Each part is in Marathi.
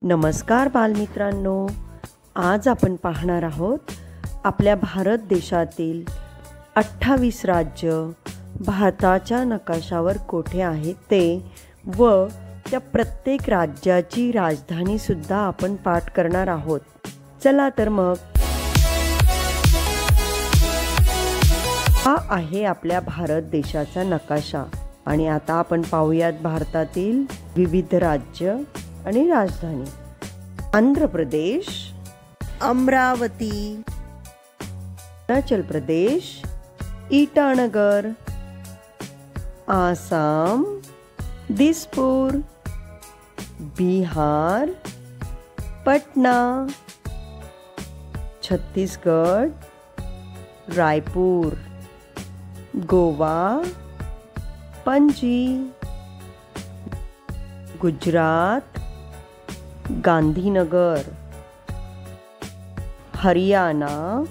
नमस्कार बालमित्रांनो, आज आपण पाहणार आहोत आपल्या भारत देशातील 28 राज्य भारताच्या नकाशावर कोठे आहेत ते व त्या प्रत्येक राज्याची राजधानी सुद्धा आपण पाठ करणार आहोत। चला तर मग हा आहे आपल्या भारत देशाचा नकाशा आणि आता आपण पाहूयात भारतातील विविध राज्य आणि राजधानी। आंध्र प्रदेश, अमरावती, अरुणाचल प्रदेश, ईटानगर, आसाम, दिसपूर, बिहार, पटना, छत्तीसगढ़, रायपुर, गोवा, पणजी, गुजरात, गांधीनगर, हरियाणा,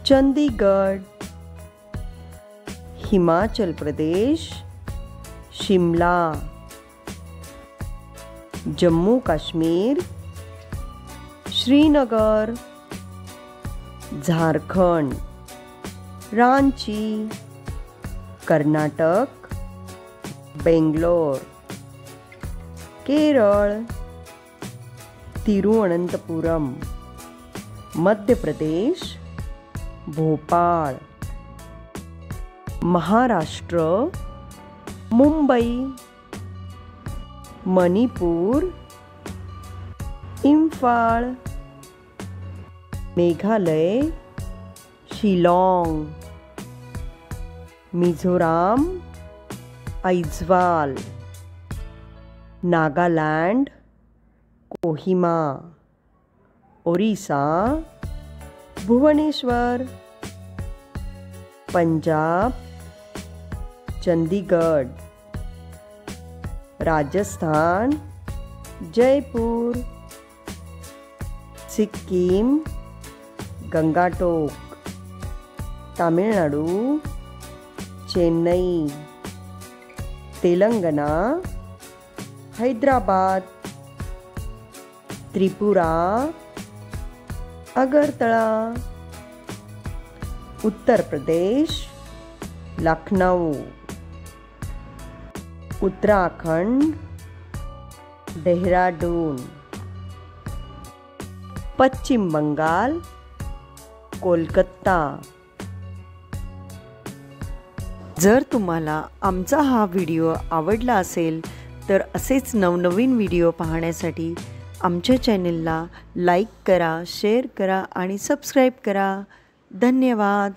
चंडीगढ़, हिमाचल प्रदेश, शिमला, जम्मू काश्मीर, श्रीनगर, झारखंड, रांची, कर्नाटक, बेंगलोर, केरळ, तिरुवनंतपुरम, मध्य प्रदेश, भोपाळ, महाराष्ट्र, मुंबई, मणिपूर, इम्फाळ, मेघालय, शिलाँग, मिझोराम, ऐझवाल, नागालँड, कोहिमा, ओरिसा, भुवनेश्वर, पंजाब, चंडीगढ़, राजस्थान, जयपुर, सिक्कीम, गंगाटोक, तामिळनाडू, चेन्नई, तेलंगणा, हैदराबाद, त्रिपुरा, अगरतळा, उत्तर प्रदेश, लखनऊ, उत्तराखंड, देहरादून, पश्चिम बंगाल, कोलकाता। जर तुम्हाला आमचा हा व्हिडिओ आवडला असेल तर असेच नवनवीन व्हिडिओ पाहण्यासाठी आमच्या चॅनलला लाईक करा, शेअर करा आणि सबस्क्राईब करा। धन्यवाद।